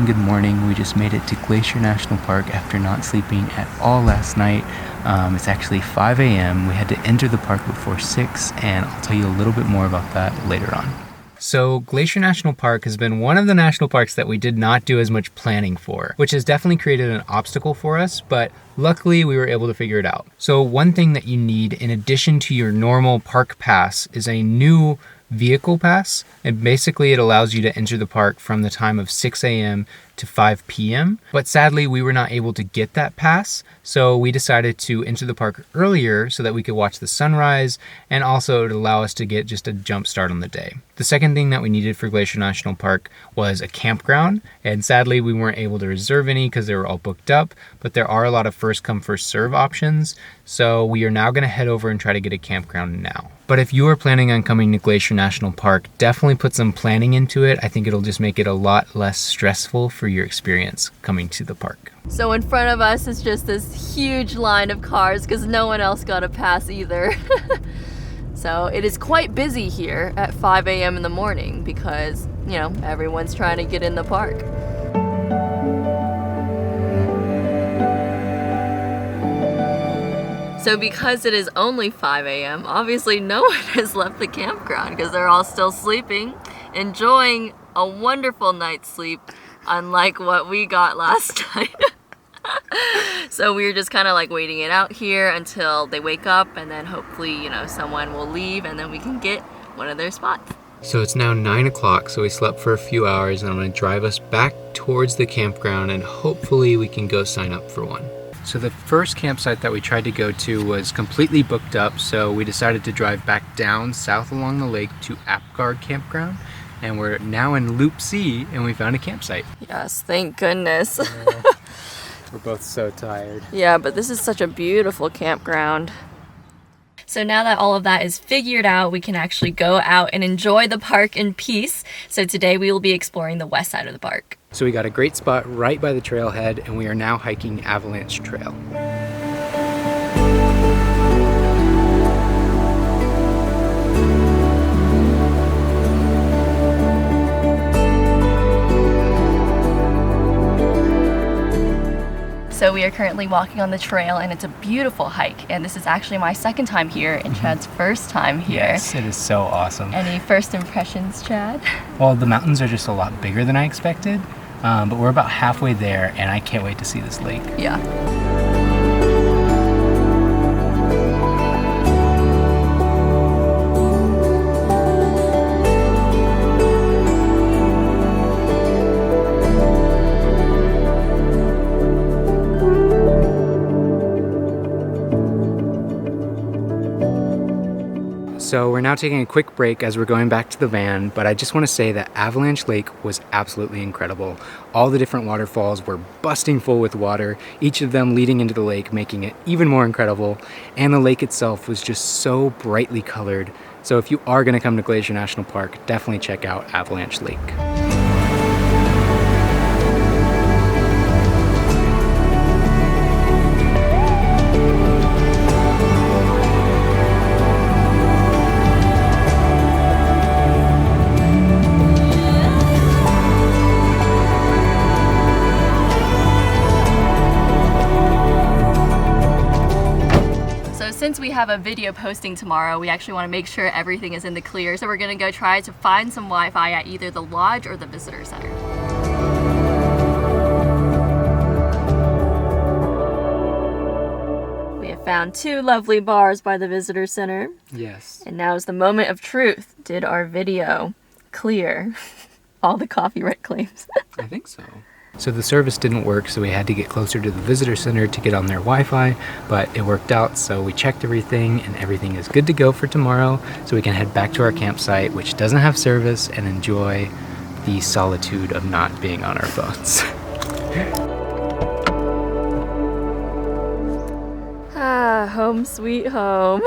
everyone, good morning. We just made it to Glacier National Park after not sleeping at all last night. It's actually 5 a.m. We had to enter the park before 6, and I'll tell you a little bit more about that later on. So Glacier National Park has been one of the national parks that we did not do as much planning for, which has definitely created an obstacle for us, but luckily we were able to figure it out. So one thing that you need in addition to your normal park pass is a new vehicle pass, and basically it allows you to enter the park from the time of 6 a.m. to 5 p.m. But sadly, we were not able to get that pass, so we decided to enter the park earlier so that we could watch the sunrise, and also it would allow us to get just a jump start on the day. The second thing that we needed for Glacier National Park was a campground, and sadly we weren't able to reserve any because they were all booked up, but there are a lot of first come first serve options, so we are now going to head over and try to get a campground now. But if you are planning on coming to Glacier National Park, definitely put some planning into it. I think it'll just make it a lot less stressful for your experience coming to the park. So in front of us is just this huge line of cars because no one else got a pass either. So it is quite busy here at 5 a.m. in the morning because, you know, everyone's trying to get in the park. So because it is only 5 a.m., obviously no one has left the campground because they're all still sleeping, enjoying a wonderful night's sleep, unlike what we got last night. So we were just kind of like waiting it out here until they wake up, and then hopefully, you know, someone will leave and then we can get one of their spots. So it's now 9 o'clock, so we slept for a few hours, and I'm going to drive us back towards the campground, and hopefully we can go sign up for one. So the first campsite that we tried to go to was completely booked up, so we decided to drive back down south along the lake to Apgar Campground, and we're now in Loop C, and we found a campsite. Yes, thank goodness. We're both so tired. Yeah, but this is such a beautiful campground. So now that all of that is figured out, we can actually go out and enjoy the park in peace. So today we will be exploring the west side of the park. So we got a great spot right by the trailhead, and we are now hiking Avalanche Trail. So we are currently walking on the trail, and it's a beautiful hike. And this is actually my second time here and Chad's first time here. Yes, it is so awesome. Any first impressions, Chad? Well, the mountains are just a lot bigger than I expected, but we're about halfway there, and I can't wait to see this lake. Yeah. So we're now taking a quick break as we're going back to the van, but I just want to say that Avalanche Lake was absolutely incredible. All the different waterfalls were busting full with water, each of them leading into the lake, making it even more incredible. And the lake itself was just so brightly colored. So if you are going to come to Glacier National Park, definitely check out Avalanche Lake. Since we have a video posting tomorrow, we actually want to make sure everything is in the clear. So we're going to go try to find some Wi-Fi at either the lodge or the visitor center. We have found 2 lovely bars by the visitor center. Yes. And now is the moment of truth. Did our video clear all the copyright claims? I think so. So the service didn't work, so we had to get closer to the visitor center to get on their Wi-Fi, but it worked out, so we checked everything, and everything is good to go for tomorrow, so we can head back to our campsite, which doesn't have service, and enjoy the solitude of not being on our phones. Home sweet home.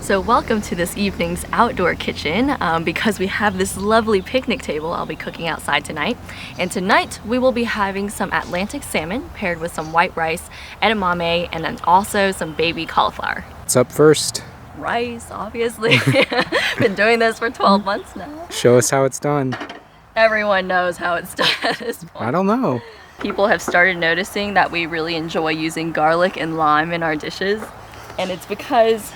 So welcome to this evening's outdoor kitchen. Because we have this lovely picnic table, I'll be cooking outside tonight. And tonight we will be having some Atlantic salmon paired with some white rice, edamame, and then also some baby cauliflower. What's up first? Rice, obviously. Been doing this for 12 months now. Show us how it's done. Everyone knows how it's done at this point. I don't know. People have started noticing that we really enjoy using garlic and lime in our dishes. And it's because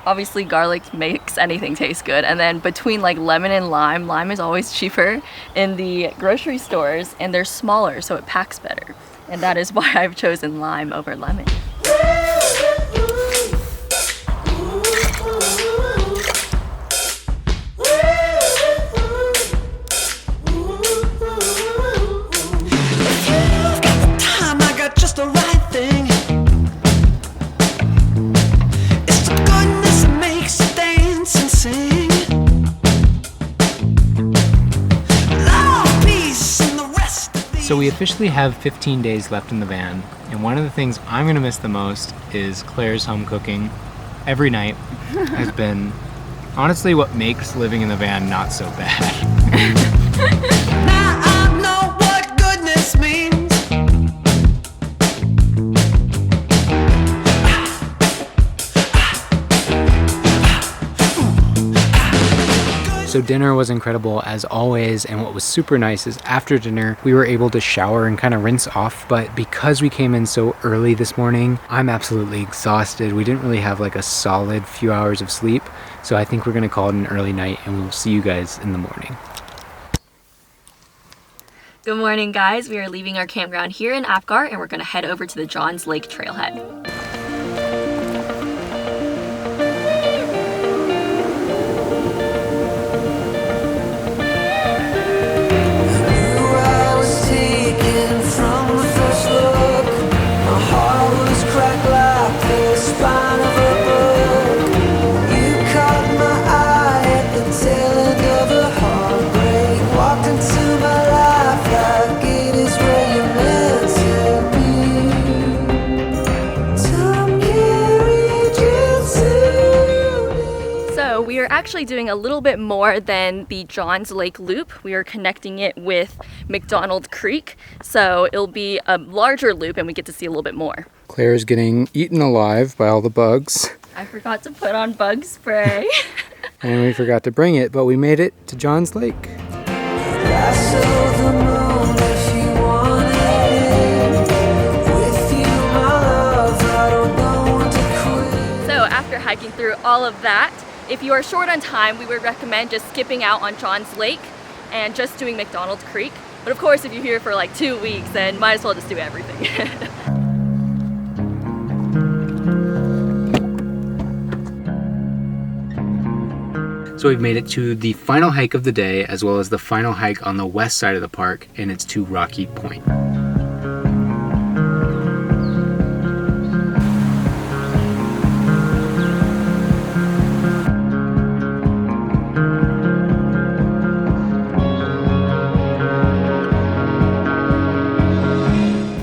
obviously garlic makes anything taste good. And then between like lemon and lime is always cheaper in the grocery stores and they're smaller, so it packs better. And that is why I've chosen lime over lemon. So we officially have 15 days left in the van, and one of the things I'm gonna miss the most is Claire's home cooking. Every night has been honestly what makes living in the van not so bad. Now I know what goodness means. So dinner was incredible as always, and what was super nice is after dinner we were able to shower and kind of rinse off, but because we came in so early this morning, I'm absolutely exhausted. We didn't really have like a solid few hours of sleep, so I think we're gonna call it an early night and we'll see you guys in the morning. Good morning, guys. We are leaving our campground here in Apgar and we're gonna head over to the Johns Lake trailhead. We are actually doing a little bit more than the Johns Lake Loop. We are connecting it with McDonald Creek, so it'll be a larger loop and we get to see a little bit more. Claire's getting eaten alive by all the bugs. I forgot to put on bug spray. And we forgot to bring it, but we made it to Johns Lake. So after hiking through all of that, if you are short on time, we would recommend just skipping out on Johns Lake and just doing McDonald Creek. But of course, if you're here for like 2 weeks, then might as well just do everything. So we've made it to the final hike of the day, as well as the final hike on the west side of the park, and it's to Rocky Point.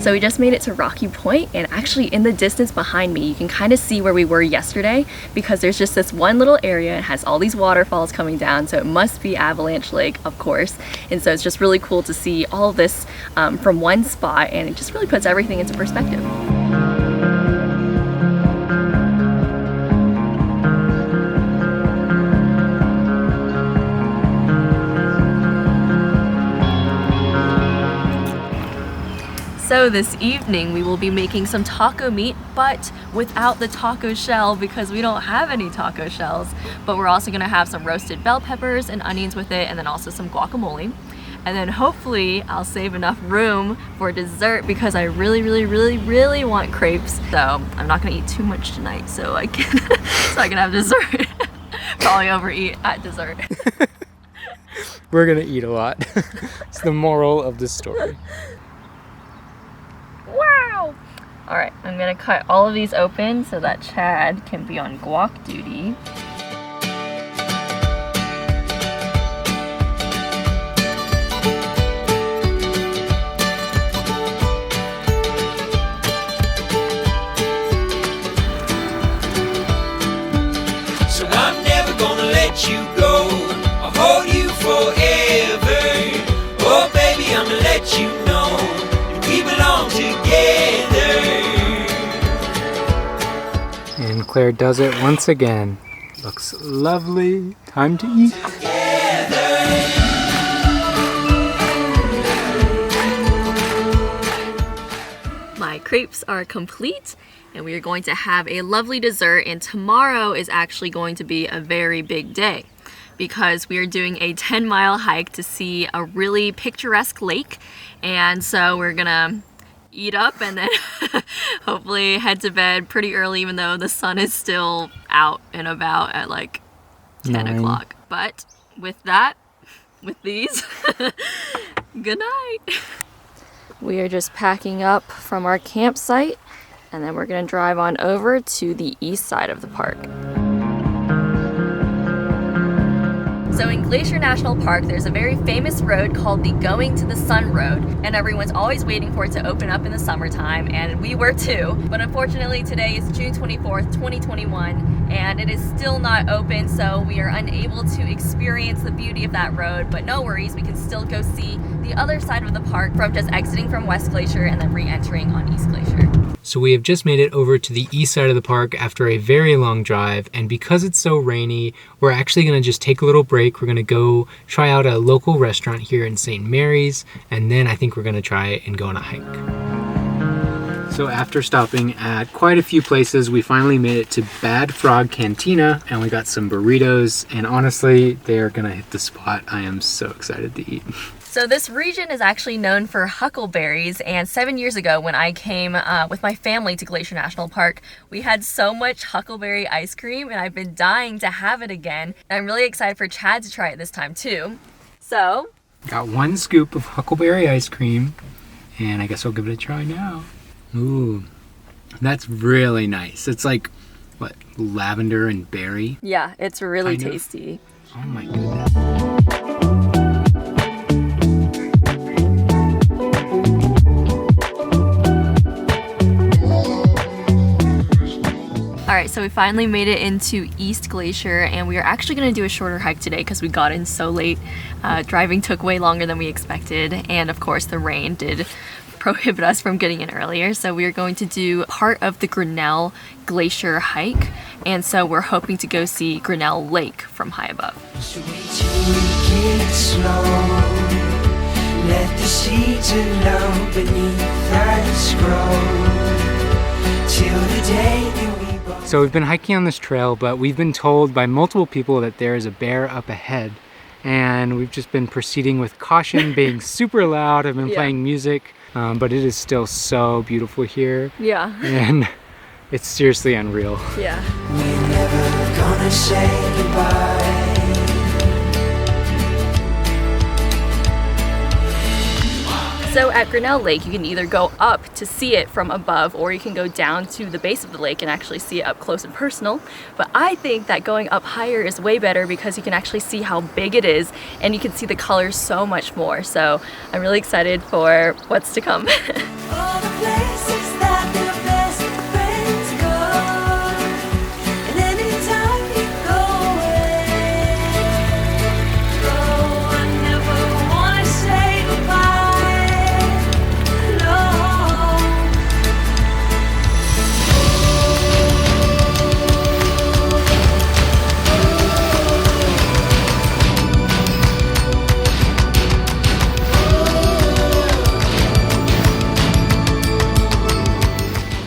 So we just made it to Rocky Point, and actually in the distance behind me you can kind of see where we were yesterday, because there's just this one little area. It has all these waterfalls coming down, so it must be Avalanche Lake, of course. And so it's just really cool to see all of this from one spot, and it just really puts everything into perspective. So this evening we will be making some taco meat, but without the taco shell because we don't have any taco shells. But we're also gonna have some roasted bell peppers and onions with it, and then also some guacamole. And then hopefully I'll save enough room for dessert because I really want crepes. So I'm not gonna eat too much tonight so I can have dessert. Probably overeat at dessert. We're gonna eat a lot. It's the moral of the story. Wow! All right, I'm gonna cut all of these open so that Chad can be on guac duty. So I'm never gonna let you go. I'll hold you forever. Oh baby, I'm gonna let you know we belong together. And Claire does it once again. Looks lovely. Time to eat. Together. crepes are complete and we are going to have a lovely dessert, and tomorrow is actually going to be a very big day because we are doing a 10-mile hike to see a really picturesque lake. And so we're gonna eat up and then hopefully head to bed pretty early, even though the sun is still out and about at like 10 o'clock. But with these, good night. We are just packing up from our campsite and then we're gonna drive on over to the east side of the park. So in Glacier National Park, there's a very famous road called the Going to the Sun Road, and everyone's always waiting for it to open up in the summertime, and we were too. But unfortunately today is June 24th, 2021, and it is still not open, so we are unable to experience the beauty of that road. But no worries, we can still go see the other side of the park from just exiting from West Glacier and then re-entering on East Glacier. So we have just made it over to the east side of the park after a very long drive, and because it's so rainy, we're actually going to just take a little break. We're going to go try out a local restaurant here in St. Mary's, and then I think we're going to try and go on a hike. So after stopping at quite a few places, we finally made it to Bad Frog Cantina, and we got some burritos, and honestly, they are going to hit the spot. I am so excited to eat. So this region is actually known for huckleberries, and 7 years ago when I came with my family to Glacier National Park, we had so much huckleberry ice cream and I've been dying to have it again. And I'm really excited for Chad to try it this time too. So, got one scoop of huckleberry ice cream, and I guess I'll give it a try now. Ooh, that's really nice. It's like, what, lavender and berry? Yeah, it's really tasty. Oh my goodness. Alright, so we finally made it into East Glacier, and we are actually going to do a shorter hike today because we got in so late. Driving took way longer than we expected, and of course the rain did prohibit us from getting in earlier. So we are going to do part of the Grinnell Glacier hike, and so we're hoping to go see Grinnell Lake from high above. So we take it slow. Let the seeds of love beneath us grow till the day that we both. So we've been hiking on this trail, but we've been told by multiple people that there is a bear up ahead, and we've just been proceeding with caution, being super loud. I've been playing music, but it is still so beautiful here. Yeah. And it's seriously unreal. Yeah. We're never gonna say goodbye. So at Grinnell Lake, you can either go up to see it from above, or you can go down to the base of the lake and actually see it up close and personal. But I think that going up higher is way better because you can actually see how big it is and you can see the colors so much more. So I'm really excited for what's to come. All the places that the best friends go, and anytime you go away, oh, I never wanna say goodbye.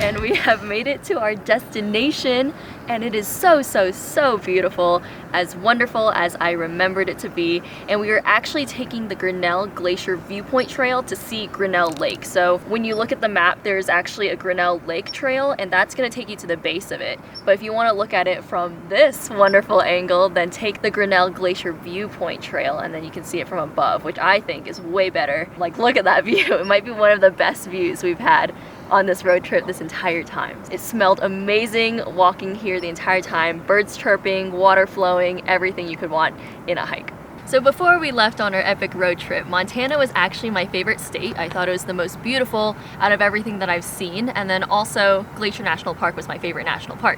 And we have made it to our destination, and it is so, so, so beautiful, as wonderful as I remembered it to be. And we are actually taking the Grinnell Glacier Viewpoint Trail to see Grinnell Lake. So when you look at the map, there's actually a Grinnell Lake trail, and that's going to take you to the base of it. But if you want to look at it from this wonderful angle, then take the Grinnell Glacier Viewpoint Trail, and then you can see it from above, which I think is way better. Like, look at that view. It might be one of the best views we've had on this road trip this entire time. It smelled amazing walking here the entire time. Birds chirping, water flowing, everything you could want in a hike. So before we left on our epic road trip, Montana was actually my favorite state. I thought it was the most beautiful out of everything that I've seen, and then also Glacier National Park was my favorite national park.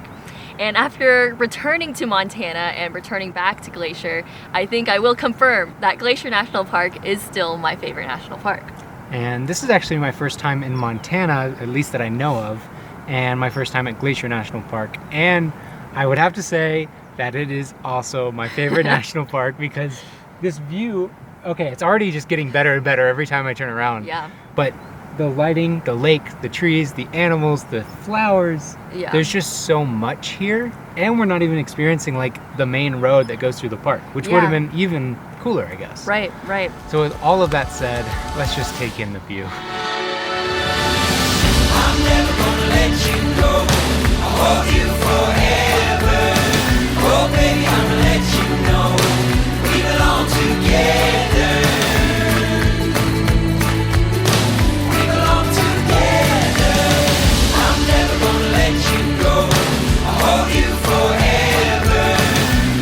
And after returning to Montana and returning back to Glacier, I think I will confirm that Glacier National Park is still my favorite national park. And this is actually my first time in Montana, at least that I know of, and my first time at Glacier National Park. And I would have to say that it is also my favorite national park because this view, okay, it's already just getting better and better every time I turn around. Yeah. But the lighting, the lake, the trees, the animals, the flowers. Yeah. There's just so much here. And we're not even experiencing like the main road that goes through the park, which would have been even cooler, I guess. Right. So with all of that said, let's just take in the view. I'm never gonna let you go. I'll hold you forever. Oh, baby, I'ma let you know we belong together. We belong together. I'm never gonna let you go. I'll hold you forever.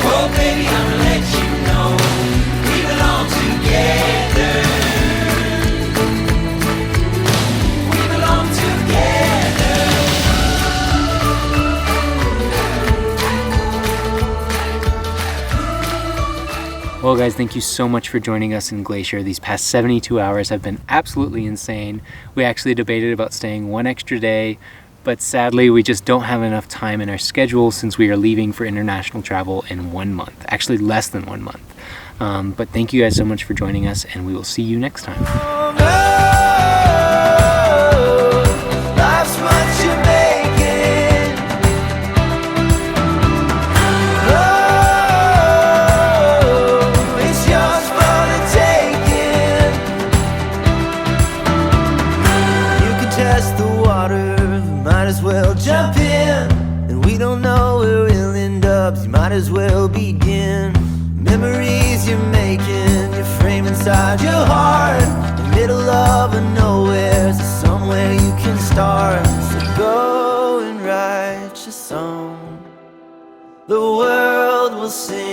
Oh, baby, I'ma let you know we belong together. We belong together. Well, guys, thank you so much for joining us in Glacier. These past 72 hours have been absolutely insane. We actually debated about staying one extra day, but sadly, we just don't have enough time in our schedule since we are leaving for international travel in 1 month. Actually, less than 1 month. But thank you guys so much for joining us, and we will see you next time. Life's what you make it. Oh, it's yours for the taking. You can test the water, might as well jump in. And we don't know where we'll end up, so you might as well begin. Memories you're making, you frame inside your heart. In the middle of a nowhere, so somewhere you can start. So go and write your song. The world will sing.